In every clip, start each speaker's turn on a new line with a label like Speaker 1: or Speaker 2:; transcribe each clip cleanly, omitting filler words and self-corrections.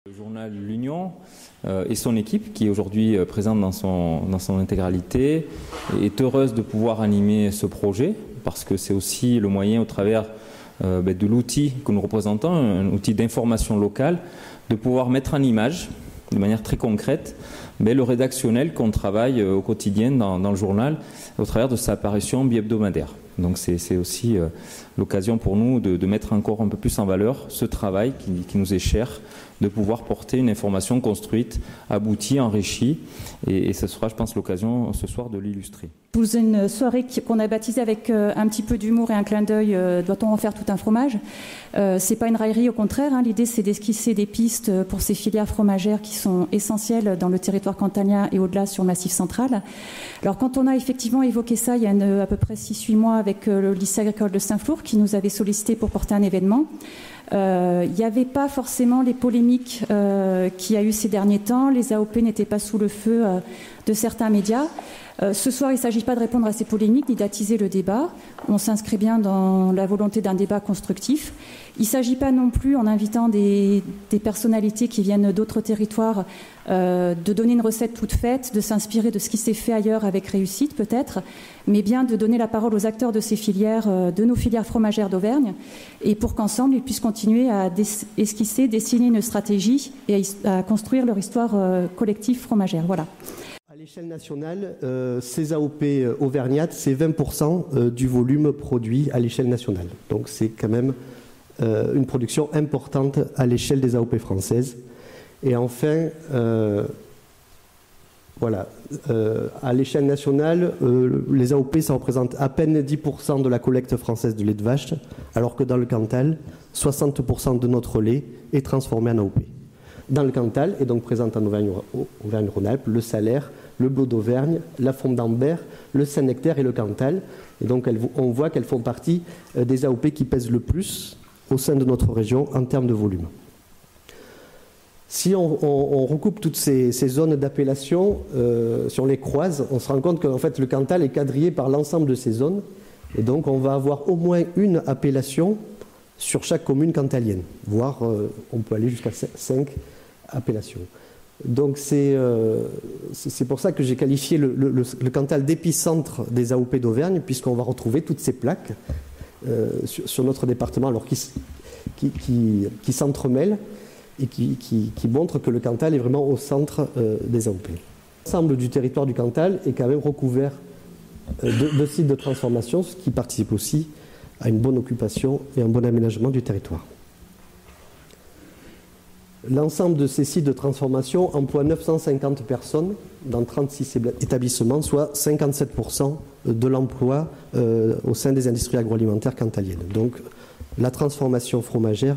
Speaker 1: Le journal L'Union et son équipe, qui est aujourd'hui présente dans son intégralité, est heureuse de pouvoir animer ce projet, parce que c'est aussi le moyen, au travers de l'outil que nous représentons, un outil d'information locale, de pouvoir mettre en image, de manière très concrète, le rédactionnel qu'on travaille au quotidien dans le journal, au travers de sa apparition bi-hebdomadaire. Donc c'est aussi l'occasion pour nous de mettre encore un peu plus en valeur ce travail qui nous est cher, de pouvoir porter une information construite, aboutie, enrichie, et ce sera, je pense, l'occasion ce soir de l'illustrer.
Speaker 2: Pour une soirée qu'on a baptisée avec un petit peu d'humour et un clin d'œil, doit-on en faire tout un fromage ? C'est pas une raillerie, au contraire, hein. L'idée c'est d'esquisser des pistes pour ces filières fromagères qui sont essentielles dans le territoire cantalien et au-delà sur le Massif central. Alors quand on a effectivement évoqué ça il y a à peu près 6-8 mois avec le lycée agricole de Saint-Flour qui nous avait sollicité pour porter un événement, il n'y avait pas forcément les polémiques qu'il y a eu ces derniers temps. Les AOP n'étaient pas sous le feu de certains médias. Ce soir, il ne s'agit pas de répondre à ces polémiques ni d'attiser le débat. On s'inscrit bien dans la volonté d'un débat constructif. Il ne s'agit pas non plus, en invitant des personnalités qui viennent d'autres territoires, de donner une recette toute faite, de s'inspirer de ce qui s'est fait ailleurs avec réussite peut-être, mais bien de donner la parole aux acteurs de ces filières, de nos filières fromagères d'Auvergne, et pour qu'ensemble ils puissent continuer à esquisser, dessiner une stratégie et à construire leur histoire collective fromagère. Voilà.
Speaker 3: À l'échelle nationale, ces AOP auvergnates, c'est 20% du volume produit à l'échelle nationale. Donc c'est quand même une production importante à l'échelle des AOP françaises. Et enfin, à l'échelle nationale, les AOP, ça représente à peine 10% de la collecte française de lait de vache, alors que dans le Cantal, 60% de notre lait est transformé en AOP. Dans le Cantal, et donc présente en Auvergne-Rhône-Alpes, le Salaire, le Bleu d'Auvergne, la Fonde d'Ambert, le Saint-Nectaire et le Cantal. Et donc on voit qu'elles font partie des AOP qui pèsent le plus au sein de notre région en termes de volume. Si on recoupe toutes ces zones d'appellation, si on les croise, on se rend compte qu'en fait le Cantal est quadrillé par l'ensemble de ces zones. Et donc on va avoir au moins une appellation sur chaque commune cantalienne, voire on peut aller jusqu'à 5 appellations. Donc c'est pour ça que j'ai qualifié le Cantal d'épicentre des AOP d'Auvergne, puisqu'on va retrouver toutes ces plaques sur notre département, alors qui s'entremêlent et qui montrent que le Cantal est vraiment au centre des AOP. L'ensemble du territoire du Cantal est quand même recouvert de sites de transformation, ce qui participe aussi à une bonne occupation et un bon aménagement du territoire. L'ensemble de ces sites de transformation emploie 950 personnes dans 36 établissements, soit 57% de l'emploi au sein des industries agroalimentaires cantaliennes. Donc la transformation fromagère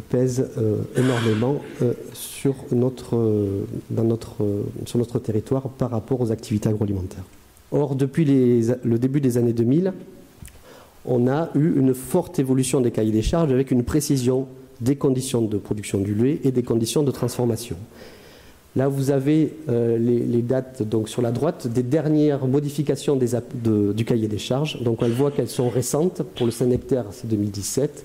Speaker 3: pèse énormément sur notre territoire par rapport aux activités agroalimentaires. Or, depuis le début des années 2000, on a eu une forte évolution des cahiers des charges avec une précision des conditions de production du lait et des conditions de transformation. Là, vous avez les dates donc, sur la droite des dernières modifications du cahier des charges. Donc, on voit qu'elles sont récentes. Pour le Saint-Nectaire, c'est 2017,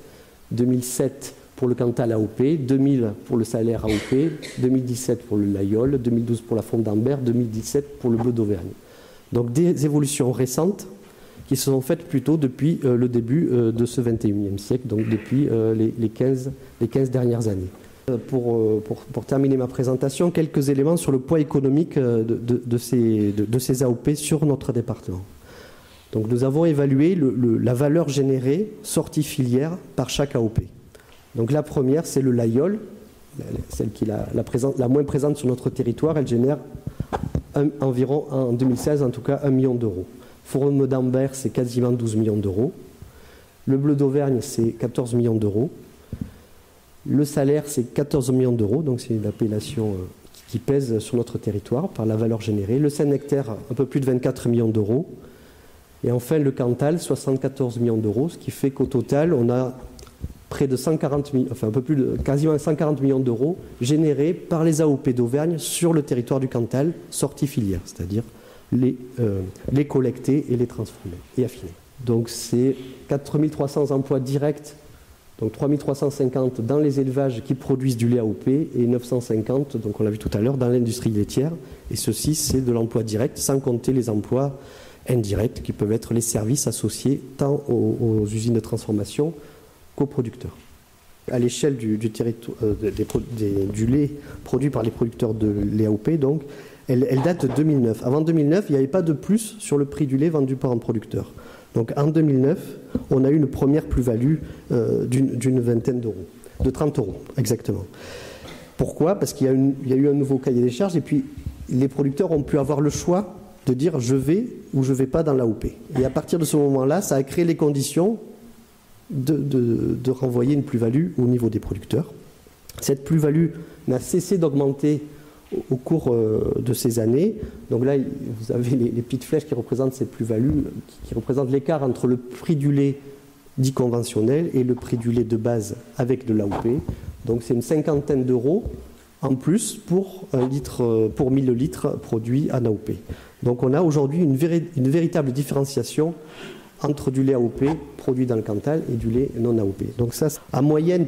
Speaker 3: 2007 pour le Cantal AOP, 2000 pour le Salaire AOP, 2017 pour le Layol, 2012 pour la Fonde d'Ambert, 2017 pour le Bleu d'Auvergne. Donc, des évolutions récentes qui se sont faites plutôt depuis le début de ce XXIe siècle, donc depuis les 15 dernières années. Pour terminer ma présentation, quelques éléments sur le poids économique de ces AOP sur notre département. Donc nous avons évalué la valeur générée sortie filière par chaque AOP. Donc la première, c'est le Layol, celle qui est la moins présente sur notre territoire. Elle génère environ, en 2016 en tout cas, 1 million d'euros. Fonde d'Ambert, c'est quasiment 12 millions d'euros. Le Bleu d'Auvergne, c'est 14 millions d'euros. Le Salaire, c'est 14 millions d'euros, donc c'est une appellation qui pèse sur notre territoire par la valeur générée. Le Saint-Nectaire, un peu plus de 24 millions d'euros. Et enfin, le Cantal, 74 millions d'euros, ce qui fait qu'au total, on a près de 140 millions, enfin un peu plus de quasiment 140 millions d'euros générés par les AOP d'Auvergne sur le territoire du Cantal, sortie filière, c'est-à-dire les collecter et les transformer et affiner. Donc c'est 4300 emplois directs Donc 3350 dans les élevages qui produisent du lait AOP et 950, donc on l'a vu tout à l'heure, dans l'industrie laitière. Et ceci, c'est de l'emploi direct, sans compter les emplois indirects qui peuvent être les services associés tant aux usines de transformation qu'aux producteurs. À l'échelle du lait produit par les producteurs de lait AOP, donc, elle date de 2009. Avant 2009, il n'y avait pas de plus sur le prix du lait vendu par un producteur. Donc en 2009, on a eu une première plus-value d'une vingtaine d'euros, de 30 euros exactement. Pourquoi ? Parce qu'il y a eu un nouveau cahier des charges et puis les producteurs ont pu avoir le choix de dire je vais ou je ne vais pas dans l'AOP. Et à partir de ce moment-là, ça a créé les conditions de renvoyer une plus-value au niveau des producteurs. Cette plus-value n'a cessé d'augmenter au cours de ces années. Donc là, vous avez les petites flèches qui représentent cette plus-value, qui représentent l'écart entre le prix du lait dit conventionnel et le prix du lait de base avec de l'AOP. Donc c'est une cinquantaine d'euros en plus pour 1000 litres produits en AOP. Donc on a aujourd'hui une véritable différenciation entre du lait AOP produit dans le Cantal et du lait non AOP. Donc ça, en moyenne,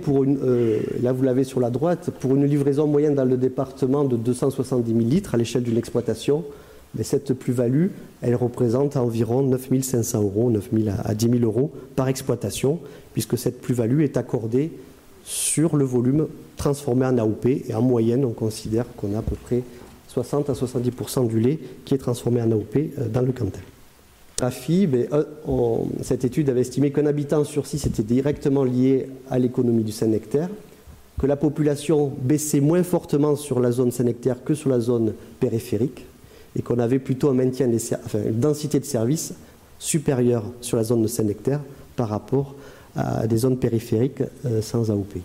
Speaker 3: là vous l'avez sur la droite, pour une livraison moyenne dans le département de 270 000 litres à l'échelle d'une exploitation, mais cette plus-value, elle représente environ 9 500 euros, 9 000 à 10 000 euros par exploitation, puisque cette plus-value est accordée sur le volume transformé en AOP, et en moyenne, on considère qu'on a à peu près 60 à 70% du lait qui est transformé en AOP dans le Cantal. Cette étude avait estimé qu'un habitant sur 6 était directement lié à l'économie du Saint-Nectaire, que la population baissait moins fortement sur la zone Saint-Nectaire que sur la zone périphérique, et qu'on avait plutôt une densité de services supérieure sur la zone de Saint-Nectaire par rapport à des zones périphériques sans AOP.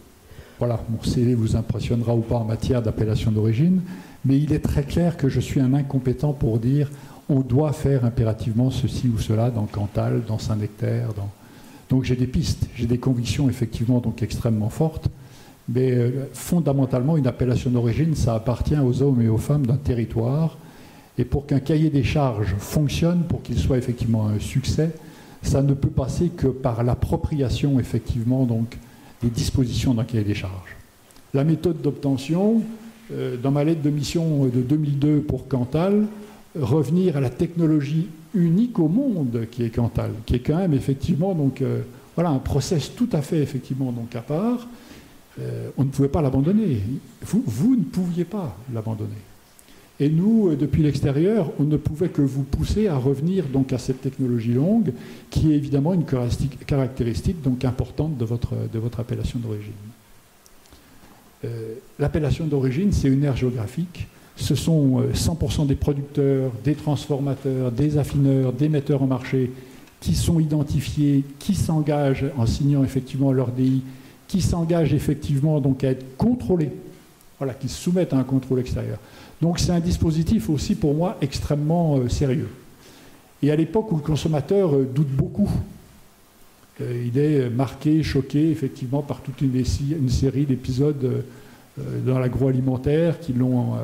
Speaker 4: Voilà, mon CV vous impressionnera ou pas en matière d'appellation d'origine, mais il est très clair que je suis un incompétent pour dire on doit faire impérativement ceci ou cela dans Cantal, dans Saint-Nectaire. Donc j'ai des pistes, j'ai des convictions effectivement donc extrêmement fortes, mais fondamentalement une appellation d'origine, ça appartient aux hommes et aux femmes d'un territoire, et pour qu'un cahier des charges fonctionne, pour qu'il soit effectivement un succès, ça ne peut passer que par l'appropriation effectivement donc des dispositions d'un cahier des charges. La méthode d'obtention, dans ma lettre de mission de 2002 pour Cantal, revenir à la technologie unique au monde qui est Cantal, qui est quand même effectivement donc, un process tout à fait effectivement donc à part. On ne pouvait pas l'abandonner. Vous ne pouviez pas l'abandonner. Et nous, depuis l'extérieur, on ne pouvait que vous pousser à revenir donc à cette technologie longue, qui est évidemment une caractéristique donc importante de votre appellation d'origine. L'appellation d'origine, c'est une aire géographique. Ce sont 100% des producteurs, des transformateurs, des affineurs, des metteurs en marché qui sont identifiés, qui s'engagent en signant effectivement leur DI, qui s'engagent effectivement donc à être contrôlés, voilà, qui se soumettent à un contrôle extérieur. Donc c'est un dispositif aussi pour moi extrêmement sérieux. Et à l'époque où le consommateur doute beaucoup, il est marqué, choqué effectivement par toute une série d'épisodes dans l'agroalimentaire qui l'ont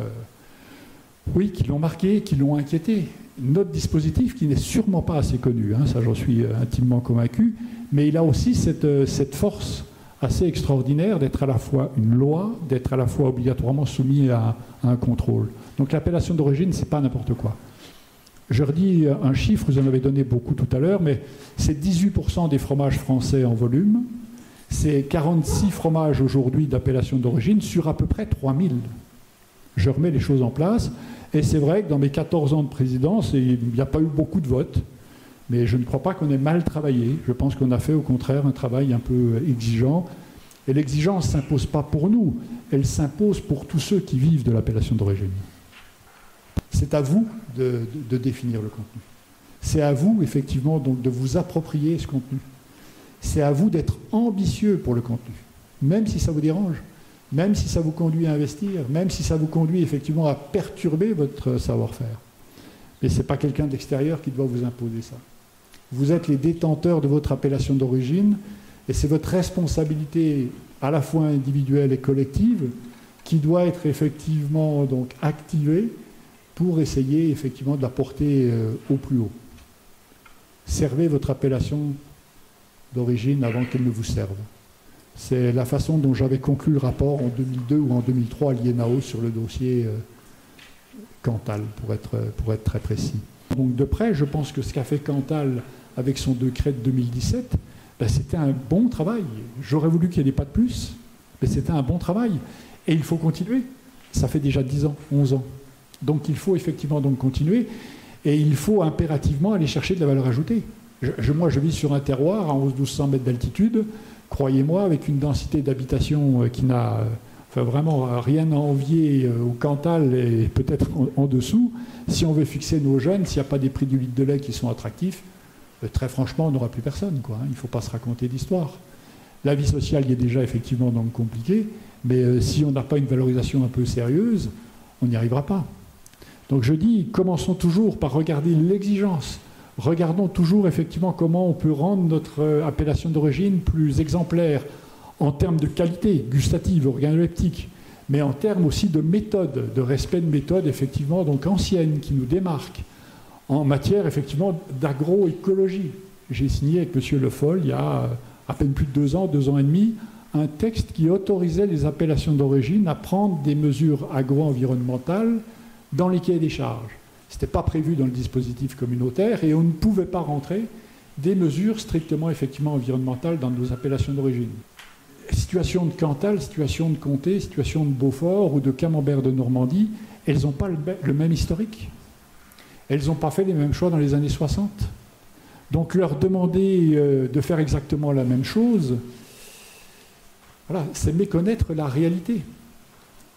Speaker 4: marqué, qui l'ont inquiété. Notre dispositif, qui n'est sûrement pas assez connu, ça j'en suis intimement convaincu, mais il a aussi cette force assez extraordinaire d'être à la fois une loi, d'être à la fois obligatoirement soumis à un contrôle. Donc l'appellation d'origine, c'est pas n'importe quoi. Je redis un chiffre, vous en avez donné beaucoup tout à l'heure, mais c'est 18% des fromages français en volume, c'est 46 fromages aujourd'hui d'appellation d'origine sur à peu près 3000. Je remets les choses en place, et c'est vrai que dans mes 14 ans de présidence, il n'y a pas eu beaucoup de votes, mais je ne crois pas qu'on ait mal travaillé. Je pense qu'on a fait au contraire un travail un peu exigeant. Et l'exigence ne s'impose pas pour nous, elle s'impose pour tous ceux qui vivent de l'appellation d'origine. C'est à vous de définir le contenu. C'est à vous, effectivement, donc, de vous approprier ce contenu. C'est à vous d'être ambitieux pour le contenu, même si ça vous dérange, même si ça vous conduit à investir, même si ça vous conduit effectivement à perturber votre savoir-faire. Mais ce n'est pas quelqu'un d'extérieur qui doit vous imposer ça. Vous êtes les détenteurs de votre appellation d'origine, et c'est votre responsabilité à la fois individuelle et collective qui doit être effectivement donc activée pour essayer effectivement de la porter au plus haut. Servez votre appellation d'origine avant qu'elle ne vous serve. C'est la façon dont j'avais conclu le rapport en 2002 ou en 2003 à l'INAO sur le dossier Cantal, pour être très précis. Donc de près, je pense que ce qu'a fait Cantal avec son décret de 2017, ben, c'était un bon travail. J'aurais voulu qu'il n'y ait pas de plus, mais c'était un bon travail. Et il faut continuer. Ça fait déjà 10 ans, 11 ans. Donc il faut effectivement donc continuer, et il faut impérativement aller chercher de la valeur ajoutée. Moi, je vis sur un terroir à 1100-1200 mètres d'altitude, croyez-moi, avec une densité d'habitation qui n'a vraiment rien à envier au Cantal et peut-être en dessous. Si on veut fixer nos jeunes, s'il n'y a pas des prix du litre de lait qui sont attractifs, très franchement, on n'aura plus personne, quoi. Il ne faut pas se raconter d'histoire. La vie sociale y est déjà effectivement donc compliquée, mais si on n'a pas une valorisation un peu sérieuse, on n'y arrivera pas. Donc je dis, commençons toujours par regarder l'exigence. Regardons toujours effectivement comment on peut rendre notre appellation d'origine plus exemplaire en termes de qualité gustative, organoleptique, mais en termes aussi de méthode, de respect de méthode effectivement donc ancienne qui nous démarque en matière effectivement d'agroécologie. J'ai signé avec M. Le Foll il y a à peine plus de 2 ans, 2 ans et demi, un texte qui autorisait les appellations d'origine à prendre des mesures agro-environnementales dans les cahiers des charges. Ce n'était pas prévu dans le dispositif communautaire et on ne pouvait pas rentrer des mesures strictement effectivement environnementales dans nos appellations d'origine. Situation de Cantal, situation de Comté, situation de Beaufort ou de Camembert de Normandie, elles n'ont pas le même historique. Elles n'ont pas fait les mêmes choix dans les années 60. Donc leur demander de faire exactement la même chose, voilà, c'est méconnaître la réalité.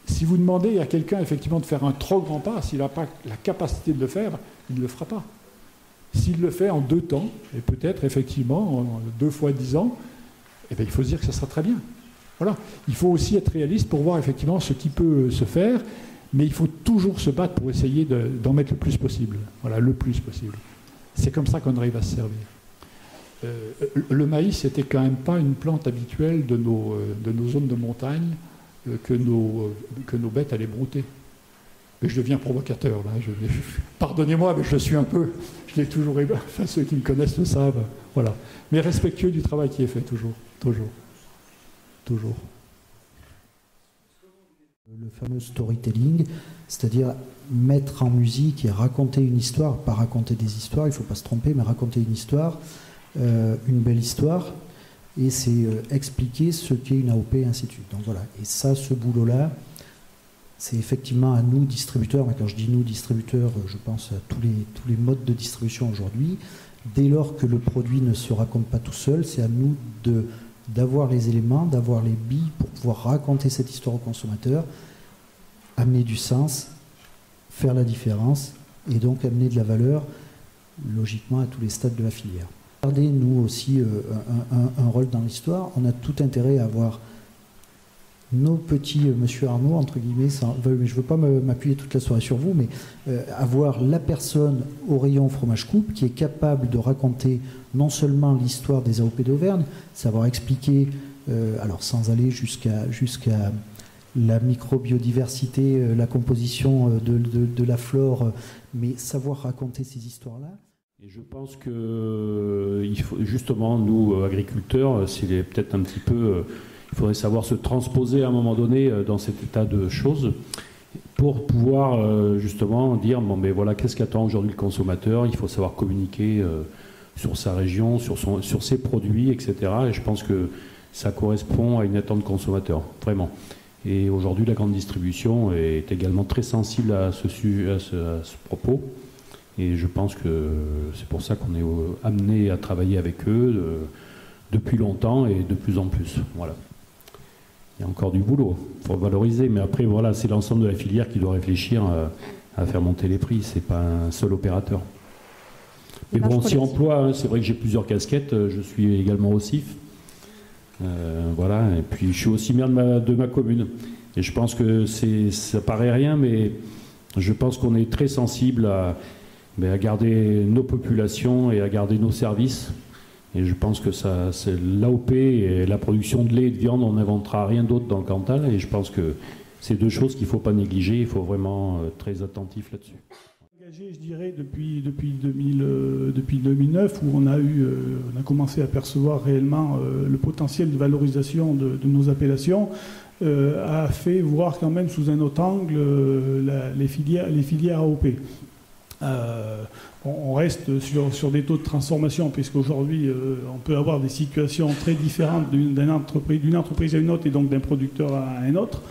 Speaker 4: Si vous demandez à quelqu'un effectivement de faire un trop grand pas, s'il n'a pas la capacité de le faire, il ne le fera pas. S'il le fait en 2 temps, et peut-être effectivement en 2 fois 10 ans, eh bien, il faut se dire que ça sera très bien. Voilà. Il faut aussi être réaliste pour voir effectivement ce qui peut se faire, mais il faut toujours se battre pour essayer d'en mettre le plus possible. Voilà, le plus possible. C'est comme ça qu'on arrive à se servir. Le maïs n'était quand même pas une plante habituelle de nos zones de montagne que nos bêtes allaient brouter. Mais je deviens provocateur, là. Pardonnez-moi, mais je suis un peu... Je l'ai toujours... Enfin, ceux qui me connaissent le savent. Voilà. Mais respectueux du travail qui est fait, toujours. Toujours. Toujours.
Speaker 5: Le fameux storytelling, c'est-à-dire mettre en musique et raconter une histoire, pas raconter des histoires, il ne faut pas se tromper, mais raconter une histoire, une belle histoire, et c'est expliquer ce qu'est une AOP, et ainsi de suite. Donc voilà, et ça, ce boulot-là, c'est effectivement à nous, distributeurs, mais quand je dis nous, distributeurs, je pense à tous les modes de distribution aujourd'hui. Dès lors que le produit ne se raconte pas tout seul, c'est à nous d'avoir les éléments, d'avoir les billes pour pouvoir raconter cette histoire au consommateur, amener du sens, faire la différence et donc amener de la valeur, logiquement, à tous les stades de la filière. Regardez, nous aussi, un rôle dans l'histoire. On a tout intérêt à avoir nos petits monsieur Arnaud, entre guillemets, je ne veux pas m'appuyer toute la soirée sur vous, mais avoir la personne au rayon fromage coupe qui est capable de raconter non seulement l'histoire des AOP d'Auvergne, savoir expliquer, alors sans aller jusqu'à la microbiodiversité, la composition de la flore, mais savoir raconter ces histoires-là.
Speaker 6: Et je pense que il faut, justement, nous, agriculteurs, c'est peut-être un petit peu... Il faudrait savoir se transposer à un moment donné dans cet état de choses pour pouvoir justement dire bon, mais voilà, qu'est-ce qu'attend aujourd'hui le consommateur. Il faut savoir communiquer sur sa région, sur ses produits, etc. Et je pense que ça correspond à une attente consommateur, vraiment. Et aujourd'hui, la grande distribution est également très sensible à ce propos. Et je pense que c'est pour ça qu'on est amené à travailler avec eux depuis longtemps et de plus en plus. Voilà. Il y a encore du boulot, il faut valoriser, mais après voilà, c'est l'ensemble de la filière qui doit réfléchir à faire monter les prix, c'est pas un seul opérateur. Mais bon, si emploi, c'est vrai que j'ai plusieurs casquettes, je suis également au CIF, voilà, et puis je suis aussi maire de ma commune. Et je pense que ça paraît rien, mais je pense qu'on est très sensible à garder nos populations et à garder nos services. Et je pense que ça, c'est l'AOP et la production de lait et de viande, on n'inventera rien d'autre dans le Cantal. Et je pense que c'est 2 choses qu'il ne faut pas négliger. Il faut vraiment être très attentif là-dessus.
Speaker 7: engagé, je dirais, depuis 2009, où on a commencé à percevoir réellement le potentiel de valorisation de nos appellations, a fait voir quand même sous un autre angle les filières AOP. On reste sur des taux de transformation, puisqu'aujourd'hui, on peut avoir des situations très différentes d'une entreprise à une autre, et donc d'un producteur à un autre,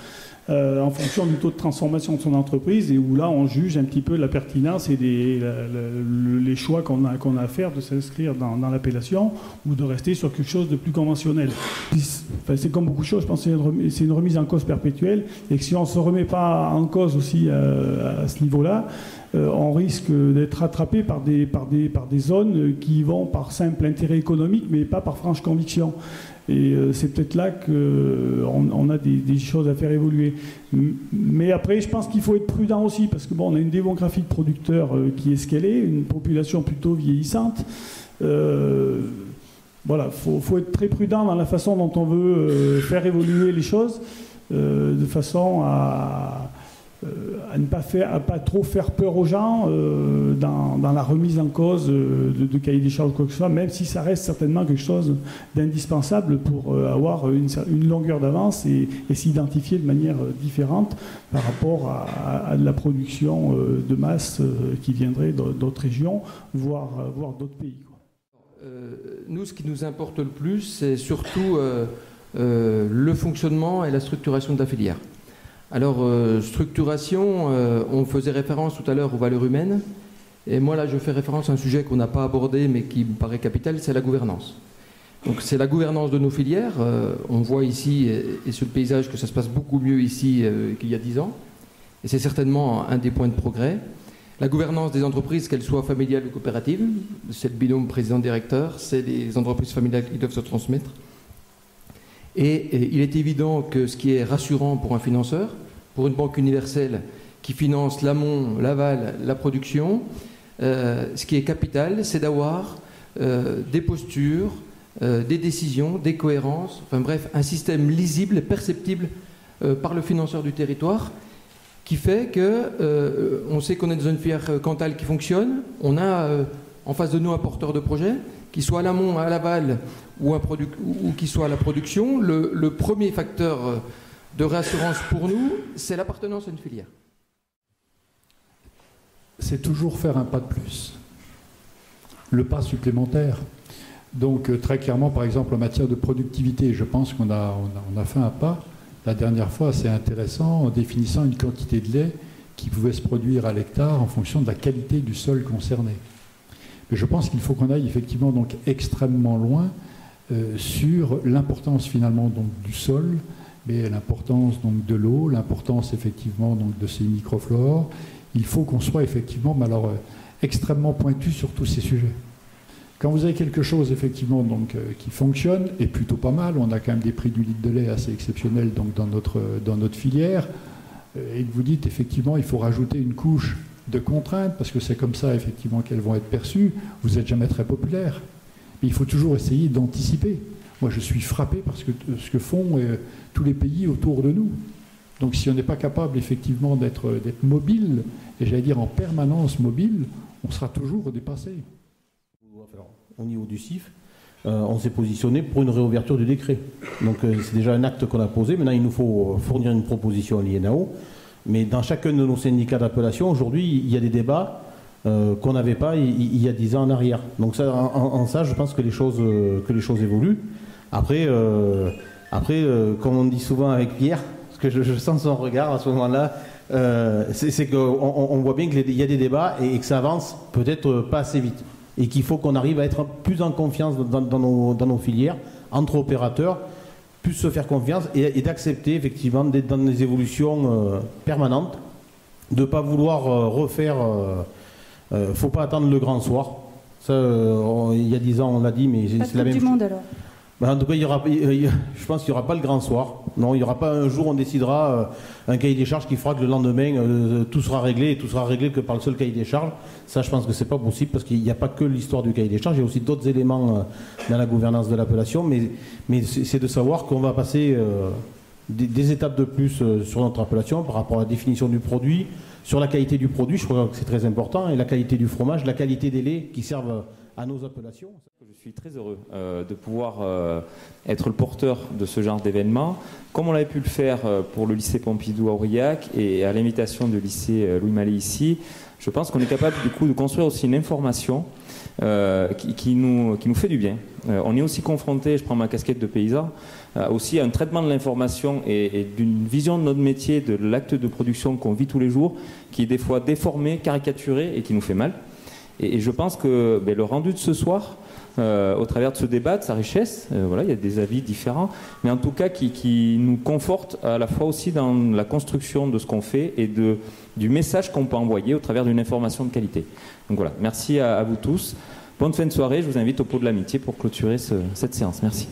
Speaker 7: en fonction du taux de transformation de son entreprise, et où là, on juge un petit peu la pertinence et les choix qu'on a à faire de s'inscrire dans l'appellation ou de rester sur quelque chose de plus conventionnel. Enfin, c'est comme beaucoup de choses, je pense que c'est une remise en cause perpétuelle, et que si on ne se remet pas en cause aussi à ce niveau-là, on risque d'être rattrapé par des zones qui vont par simple intérêt économique, mais pas par franche conviction. Et c'est peut-être là qu'on a des choses à faire évoluer. Mais après, je pense qu'il faut être prudent aussi, parce que bon, on a une démographie de producteurs qui est ce qu'elle est, une population plutôt vieillissante. Voilà, faut être très prudent dans la façon dont on veut faire évoluer les choses, de façon à ne pas trop faire peur aux gens dans la remise en cause de cahier des charges ou quoi que ce soit, même si ça reste certainement quelque chose d'indispensable pour avoir une longueur d'avance et s'identifier de manière différente par rapport à de la production de masse qui viendrait d'autres régions, voire d'autres pays, quoi.
Speaker 8: Nous, ce qui nous importe le plus, c'est surtout le fonctionnement et la structuration de la filière. Alors, structuration, on faisait référence tout à l'heure aux valeurs humaines. Et moi, là, je fais référence à un sujet qu'on n'a pas abordé, mais qui me paraît capital, c'est la gouvernance. Donc, c'est la gouvernance de nos filières. On voit ici, et sur le paysage, que ça se passe beaucoup mieux ici qu'il y a 10 ans. Et c'est certainement un des points de progrès. La gouvernance des entreprises, qu'elles soient familiales ou coopératives, c'est le binôme président-directeur, c'est les entreprises familiales qui doivent se transmettre. Et il est évident que ce qui est rassurant pour un financeur, pour une banque universelle qui finance l'amont, l'aval, la production, ce qui est capital, c'est d'avoir des postures, des décisions, des cohérences, enfin bref, un système lisible, perceptible par le financeur du territoire, qui fait que on sait qu'on est dans une filière Cantal qui fonctionne, on a en face de nous un porteur de projet, qu'il soit à l'amont, à l'aval ou qu'il soit à la production. Le premier facteur de réassurance pour nous, c'est l'appartenance à une filière.
Speaker 4: C'est toujours faire un pas de plus, le pas supplémentaire. Donc très clairement, par exemple, en matière de productivité, je pense qu'on a fait un pas. La dernière fois, c'est intéressant, en définissant une quantité de lait qui pouvait se produire à l'hectare en fonction de la qualité du sol concerné. Mais je pense qu'il faut qu'on aille effectivement donc extrêmement loin sur l'importance finalement donc du sol, mais l'importance donc de l'eau, l'importance effectivement donc de ces microflores. Il faut qu'on soit effectivement extrêmement pointu sur tous ces sujets. Quand vous avez quelque chose effectivement donc qui fonctionne, et plutôt pas mal, on a quand même des prix du litre de lait assez exceptionnels donc dans notre filière, et que vous dites effectivement il faut rajouter une couche de contraintes, parce que c'est comme ça effectivement qu'elles vont être perçues, vous n'êtes jamais très populaire. Mais il faut toujours essayer d'anticiper. Moi je suis frappé par ce que font tous les pays autour de nous. Donc si on n'est pas capable effectivement d'être mobile, et j'allais dire en permanence mobile, on sera toujours dépassé.
Speaker 9: Au niveau du CIF, on s'est positionné pour une réouverture du décret. Donc c'est déjà un acte qu'on a posé. Maintenant il nous faut fournir une proposition à l'INAO. Mais dans chacun de nos syndicats d'appellation, aujourd'hui, il y a des débats qu'on n'avait pas il y a 10 ans en arrière. Donc ça, en ça, je pense que les choses évoluent. Après, comme on dit souvent avec Pierre, parce que je sens son regard à ce moment-là, c'est qu'on voit bien qu'il y a des débats et que ça avance peut-être pas assez vite. Et qu'il faut qu'on arrive à être plus en confiance dans nos filières, entre opérateurs, plus se faire confiance et d'accepter effectivement d'être dans des évolutions permanentes, de ne pas vouloir refaire. Faut pas attendre le grand soir. Ça, il y a 10 ans, on l'a dit, mais c'est la même chose. Monde alors. Ben, en tout cas, je pense qu'il n'y aura pas le grand soir. Non, il n'y aura pas un jour où on décidera un cahier des charges qui fera que le lendemain tout sera réglé et tout sera réglé que par le seul cahier des charges. Ça, je pense que c'est pas possible parce qu'il n'y a pas que l'histoire du cahier des charges. Il y a aussi d'autres éléments dans la gouvernance de l'appellation. Mais c'est de savoir qu'on va passer des étapes de plus sur notre appellation par rapport à la définition du produit, Sur la qualité du produit, je crois que c'est très important, et la qualité du fromage, la qualité des laits qui servent à nos appellations.
Speaker 1: Je suis très heureux de pouvoir être le porteur de ce genre d'événement, comme on avait pu le faire pour le lycée Pompidou à Aurillac et à l'invitation du lycée Louis Mallet ici. Je pense qu'on est capable du coup de construire aussi une information qui nous fait du bien. On est aussi confronté, je prends ma casquette de paysan, aussi à un traitement de l'information et d'une vision de notre métier, de l'acte de production qu'on vit tous les jours, qui est des fois déformé, caricaturé et qui nous fait mal. Et je pense que le rendu de ce soir, au travers de ce débat, de sa richesse, voilà, il y a des avis différents, mais en tout cas qui nous conforte à la fois aussi dans la construction de ce qu'on fait et du message qu'on peut envoyer au travers d'une information de qualité. Donc voilà, merci à vous tous. Bonne fin de soirée, je vous invite au pot de l'amitié pour clôturer cette séance. Merci.